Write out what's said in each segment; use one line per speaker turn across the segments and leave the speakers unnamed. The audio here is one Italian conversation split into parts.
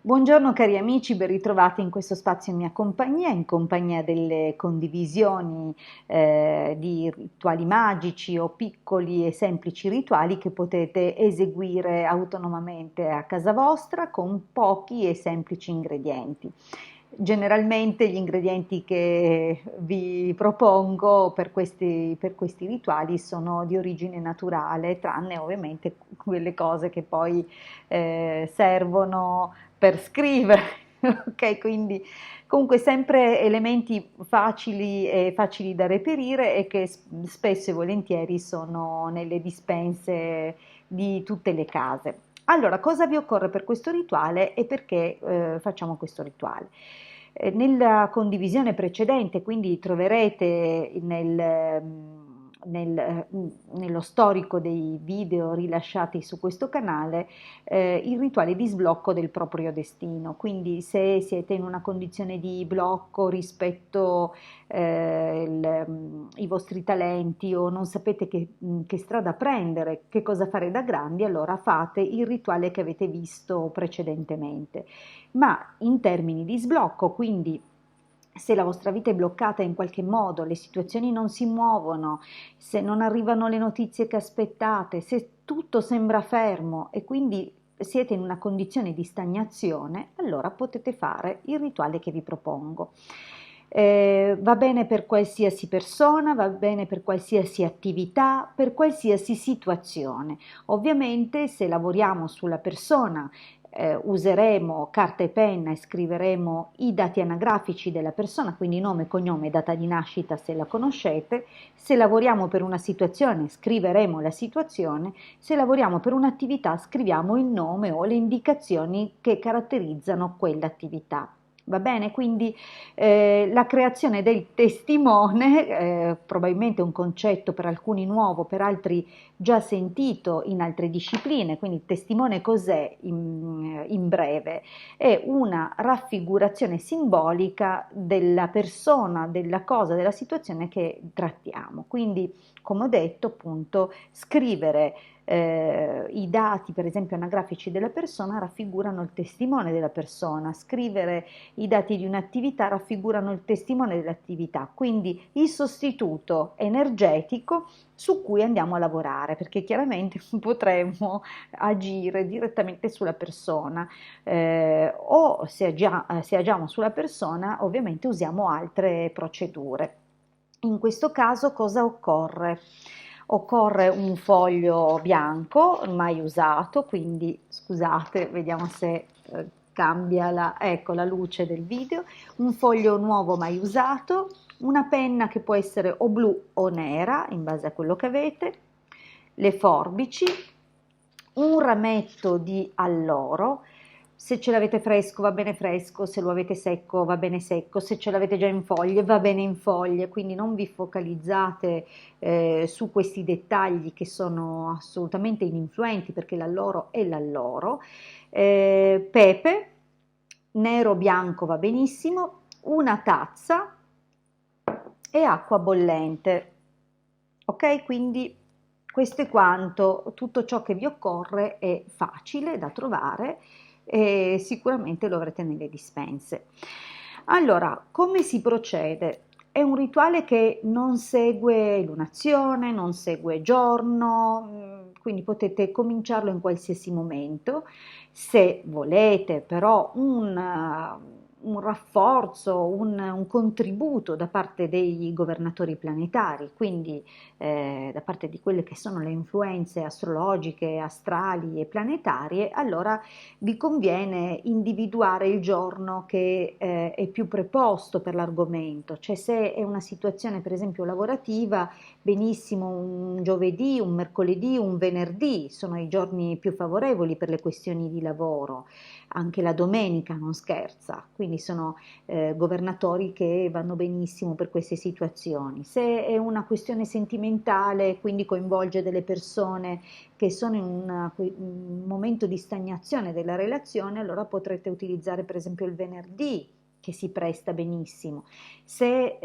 Buongiorno cari amici, ben ritrovati in questo spazio in compagnia delle condivisioni di rituali magici o piccoli e semplici rituali che potete eseguire autonomamente a casa vostra con pochi e semplici ingredienti. Generalmente gli ingredienti che vi propongo per questi rituali sono di origine naturale, tranne ovviamente quelle cose che poi servono per scrivere, ok? Quindi comunque sempre elementi facili e facili da reperire e che spesso e volentieri sono nelle dispense di tutte le case. Allora, cosa vi occorre per questo rituale e perché facciamo questo rituale? Nella condivisione precedente, quindi troverete nello storico dei video rilasciati su questo canale il rituale di sblocco del proprio destino. Quindi se siete in una condizione di blocco rispetto i vostri talenti o non sapete che strada prendere, che cosa fare da grandi, allora fate il rituale che avete visto precedentemente. Ma in termini di sblocco, quindi se la vostra vita è bloccata in qualche modo, le situazioni non si muovono, se non arrivano le notizie che aspettate, se tutto sembra fermo e quindi siete in una condizione di stagnazione, allora potete fare il rituale che vi propongo. Va bene per qualsiasi persona, va bene per qualsiasi attività, per qualsiasi situazione. Ovviamente se lavoriamo sulla persona useremo carta e penna e scriveremo i dati anagrafici della persona, quindi nome, cognome, data di nascita se la conoscete. Se lavoriamo per una situazione scriveremo la situazione, se lavoriamo per un'attività scriviamo il nome o le indicazioni che caratterizzano quell'attività. Va bene? Quindi la creazione del testimone, probabilmente un concetto per alcuni nuovo, per altri già sentito in altre discipline, quindi testimone cos'è in breve? È una raffigurazione simbolica della persona, della cosa, della situazione che trattiamo. Quindi, come ho detto, appunto, scrivere i dati, per esempio, anagrafici della persona raffigurano il testimone della persona, scrivere i dati di un'attività raffigurano il testimone dell'attività, quindi il sostituto energetico su cui andiamo a lavorare, perché chiaramente potremmo agire direttamente sulla persona o se agiamo sulla persona ovviamente usiamo altre procedure. In questo caso cosa occorre? Occorre un foglio bianco mai usato, quindi scusate, vediamo se cambia ecco, la luce del video, un foglio nuovo mai usato, una penna che può essere o blu o nera in base a quello che avete, le forbici, un rametto di alloro. Se ce l'avete fresco va bene fresco, se lo avete secco va bene secco, se ce l'avete già in foglie va bene in foglie, quindi non vi focalizzate su questi dettagli che sono assolutamente ininfluenti perché l'alloro è l'alloro. Pepe, nero o bianco va benissimo, una tazza e acqua bollente. Ok, quindi questo è quanto, tutto ciò che vi occorre è facile da trovare e sicuramente lo avrete nelle dispense. Allora, come si procede? È un rituale che non segue lunazione, non segue giorno, quindi potete cominciarlo in qualsiasi momento. Se volete però un rafforzo, un contributo da parte dei governatori planetari, quindi da parte di quelle che sono le influenze astrologiche, astrali e planetarie, allora vi conviene individuare il giorno che è più preposto per l'argomento, cioè se è una situazione per esempio lavorativa, benissimo un giovedì, un mercoledì, un venerdì sono i giorni più favorevoli per le questioni di lavoro. Anche la domenica non scherza, quindi sono governatori che vanno benissimo per queste situazioni. Se è una questione sentimentale, quindi coinvolge delle persone che sono in un momento di stagnazione della relazione, allora potrete utilizzare per esempio il venerdì, che si presta benissimo. Se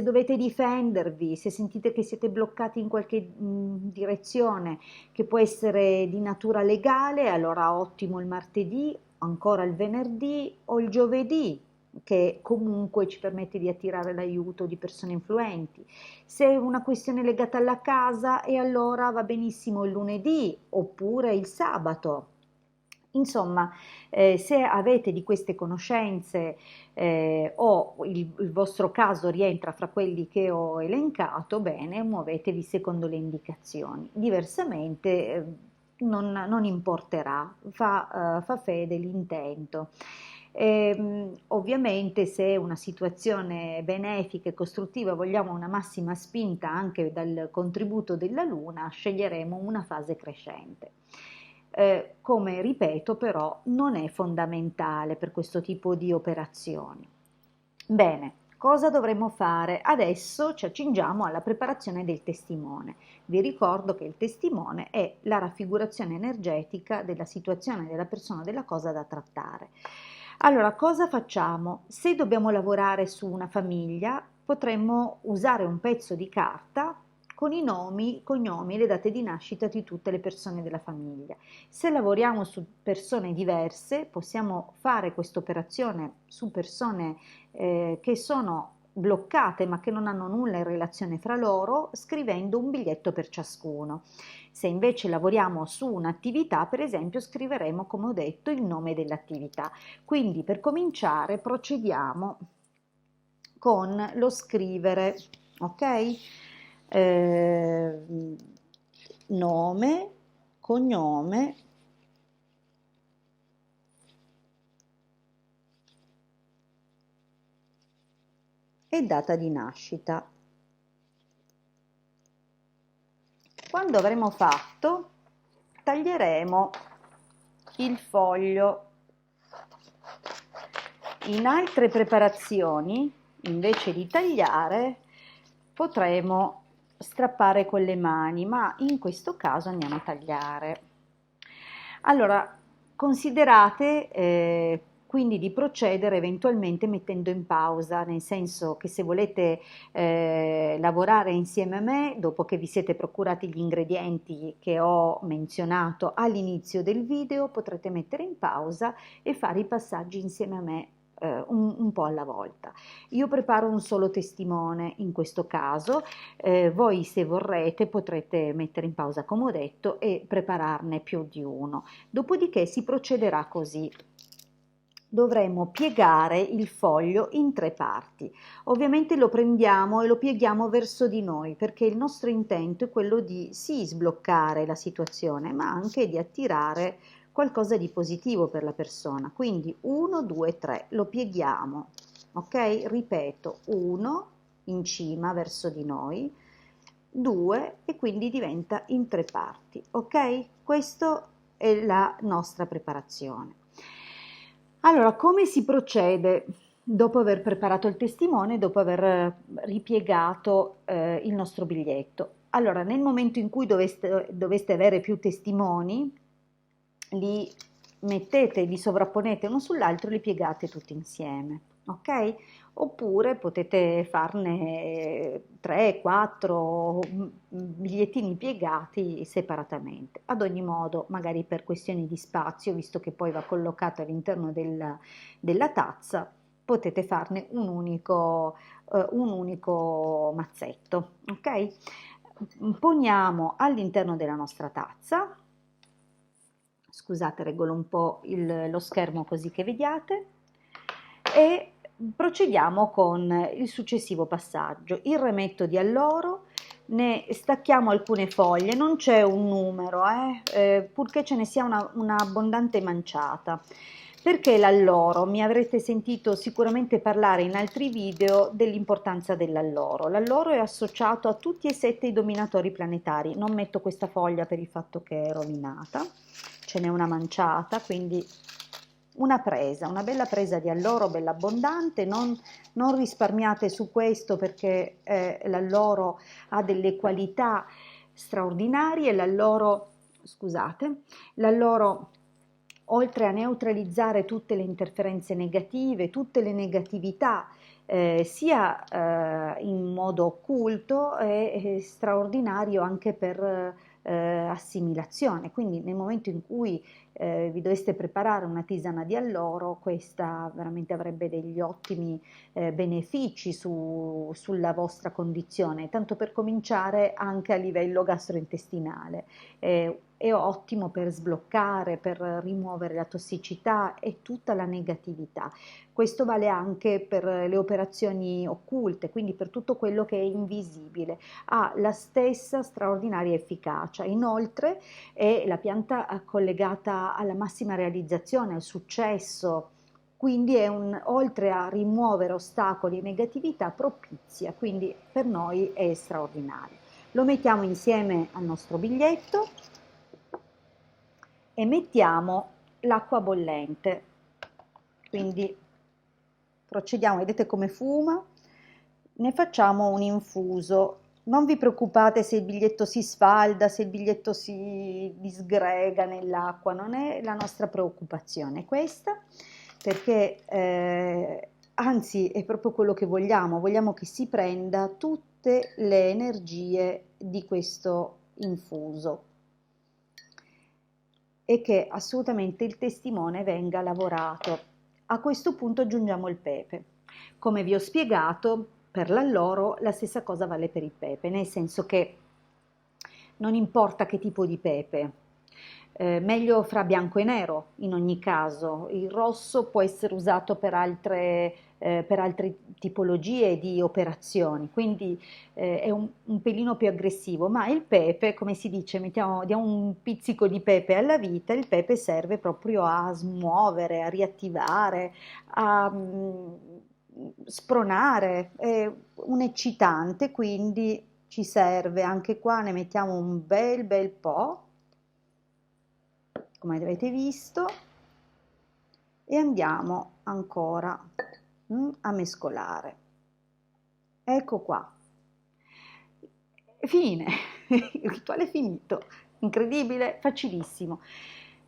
dovete difendervi, se sentite che siete bloccati in qualche direzione che può essere di natura legale, allora ottimo il martedì ancora il venerdì o il giovedì, che comunque ci permette di attirare l'aiuto di persone influenti. Se è una questione legata alla casa, e allora va benissimo il lunedì oppure il sabato. Insomma, se avete di queste conoscenze o il vostro caso rientra fra quelli che ho elencato, bene, muovetevi secondo le indicazioni. Diversamente non importerà, fa fede l'intento. Ovviamente se è una situazione benefica e costruttiva, vogliamo una massima spinta anche dal contributo della Luna, sceglieremo una fase crescente. Come ripeto, però non è fondamentale per questo tipo di operazioni. Bene, cosa dovremmo fare? Adesso ci accingiamo alla preparazione del testimone. Vi ricordo che il testimone è la raffigurazione energetica della situazione, della persona, della cosa da trattare. Allora, cosa facciamo? Se dobbiamo lavorare su una famiglia, potremmo usare un pezzo di carta con i nomi, i cognomi e le date di nascita di tutte le persone della famiglia. Se lavoriamo su persone diverse, possiamo fare questa operazione su persone che sono bloccate ma che non hanno nulla in relazione fra loro, scrivendo un biglietto per ciascuno. Se invece lavoriamo su un'attività, per esempio, scriveremo, come ho detto, il nome dell'attività. Quindi per cominciare procediamo con lo scrivere, ok? Nome, cognome, e data di nascita. Quando avremo fatto, taglieremo il foglio. In altre preparazioni, invece di tagliare, potremo strappare con le mani, ma in questo caso andiamo a tagliare. Allora, considerate quindi di procedere eventualmente mettendo in pausa, nel senso che se volete lavorare insieme a me, dopo che vi siete procurati gli ingredienti che ho menzionato all'inizio del video, potrete mettere in pausa e fare i passaggi insieme a me un po' alla volta. Io preparo un solo testimone in questo caso, voi se vorrete potrete mettere in pausa come ho detto e prepararne più di uno. Dopodiché si procederà così. Dovremo piegare il foglio in 3 parti. Ovviamente lo prendiamo e lo pieghiamo verso di noi, perché il nostro intento è quello di sì sbloccare la situazione, ma anche di attirare qualcosa di positivo per la persona. Quindi 1, 2, 3, lo pieghiamo, ok? Ripeto, 1 in cima verso di noi, 2 e quindi diventa in 3 parti, ok? Questa è la nostra preparazione. Allora, come si procede dopo aver preparato il testimone, dopo aver ripiegato il nostro biglietto? Allora, nel momento in cui doveste avere più testimoni, li mettete, li sovrapponete uno sull'altro e li piegate tutti insieme, ok? Oppure potete farne 3, 4 bigliettini piegati separatamente. Ad ogni modo, magari per questioni di spazio, visto che poi va collocato all'interno della tazza, potete farne un unico mazzetto, ok? Poniamo all'interno della nostra tazza. Scusate, regolo un po' lo schermo così che vediate, e procediamo con il successivo passaggio. Il rametto di alloro, ne stacchiamo alcune foglie, non c'è un numero, purché ce ne sia una abbondante manciata. Perché l'alloro? Mi avrete sentito sicuramente parlare in altri video dell'importanza dell'alloro. L'alloro è associato a tutti e 7 i dominatori planetari. Non metto questa foglia per il fatto che è rovinata, ce n'è una manciata, quindi una bella presa di alloro, bella abbondante. Non risparmiate su questo, perché l'alloro ha delle qualità straordinarie. L'alloro, oltre a neutralizzare tutte le interferenze negative, tutte le negatività, sia in modo occulto, è straordinario anche per assimilazione. Quindi nel momento in cui vi doveste preparare una tisana di alloro, questa veramente avrebbe degli ottimi benefici sulla vostra condizione, tanto per cominciare anche a livello gastrointestinale. È ottimo per sbloccare, per rimuovere la tossicità e tutta la negatività. Questo vale anche per le operazioni occulte, quindi per tutto quello che è invisibile. Ha la stessa straordinaria efficacia. Inoltre è la pianta collegata alla massima realizzazione, al successo, quindi oltre a rimuovere ostacoli e negatività, propizia, quindi per noi è straordinario. Lo mettiamo insieme al nostro biglietto e mettiamo l'acqua bollente, quindi procediamo, vedete come fuma, ne facciamo un infuso. Non vi preoccupate se il biglietto si sfalda, se il biglietto si disgrega nell'acqua, non è la nostra preoccupazione questa, perché anzi è proprio quello che vogliamo che si prenda tutte le energie di questo infuso e che assolutamente il testimone venga lavorato. A questo punto aggiungiamo il pepe. Come vi ho spiegato, per l'alloro la stessa cosa vale per il pepe, nel senso che non importa che tipo di pepe, meglio fra bianco e nero in ogni caso, il rosso può essere usato per altre tipologie di operazioni, quindi è un pelino più aggressivo, ma il pepe, come si dice, diamo un pizzico di pepe alla vita, il pepe serve proprio a smuovere, a riattivare, a spronare, è un eccitante, quindi ci serve, anche qua ne mettiamo un bel po', come avete visto, e andiamo ancora a mescolare. Ecco qua, fine, il rituale è finito, incredibile, facilissimo.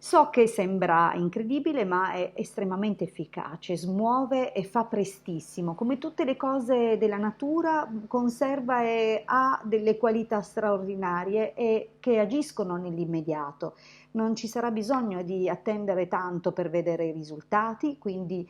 So che sembra incredibile, ma è estremamente efficace, smuove e fa prestissimo. Come tutte le cose della natura, conserva e ha delle qualità straordinarie e che agiscono nell'immediato. Non ci sarà bisogno di attendere tanto per vedere i risultati, quindi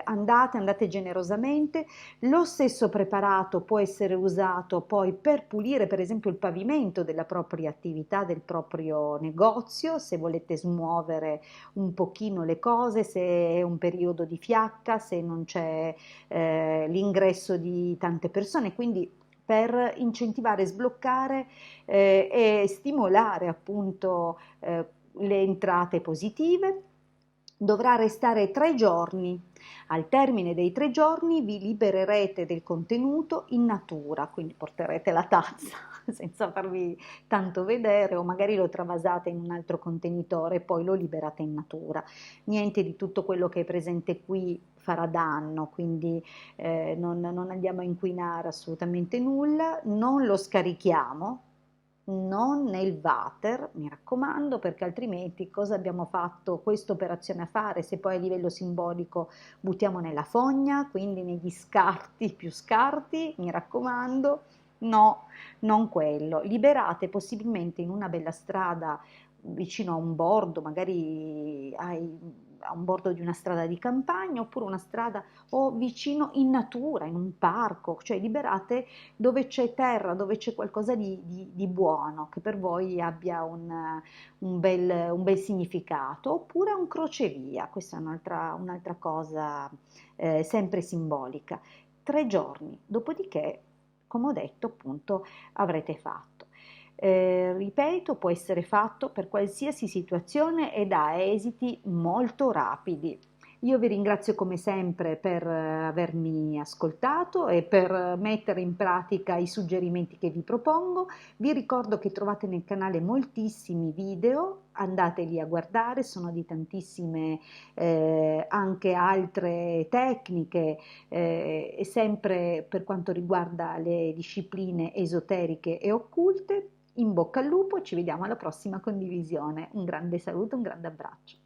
andate generosamente. Lo stesso preparato può essere usato poi per pulire per esempio il pavimento della propria attività, del proprio negozio, se volete smuovere un pochino le cose, se è un periodo di fiacca, se non c'è l'ingresso di tante persone, quindi per incentivare, sbloccare e stimolare appunto le entrate positive. Dovrà restare 3 giorni. Al termine dei 3 giorni vi libererete del contenuto in natura, quindi porterete la tazza senza farvi tanto vedere o magari lo travasate in un altro contenitore e poi lo liberate in natura. Niente di tutto quello che è presente qui farà danno, quindi non andiamo a inquinare assolutamente nulla, non lo scarichiamo, non nel water, mi raccomando, perché altrimenti cosa abbiamo fatto questa operazione a fare se poi a livello simbolico buttiamo nella fogna, quindi negli scarti più scarti, mi raccomando, no, non quello. Liberate possibilmente in una bella strada vicino a un bordo, magari a un bordo di una strada di campagna oppure una strada o vicino in natura, in un parco, cioè liberate dove c'è terra, dove c'è qualcosa di buono, che per voi abbia un bel significato, oppure un crocevia, questa è un'altra cosa sempre simbolica. 3 giorni, dopodiché, come ho detto, appunto, avrete fatto. Ripeto, può essere fatto per qualsiasi situazione ed ha esiti molto rapidi. Io vi ringrazio come sempre per avermi ascoltato e per mettere in pratica i suggerimenti che vi propongo. Vi ricordo che trovate nel canale moltissimi video, andateli a guardare, sono di tantissime anche altre tecniche e sempre per quanto riguarda le discipline esoteriche e occulte. In bocca al lupo, ci vediamo alla prossima condivisione. Un grande saluto, un grande abbraccio.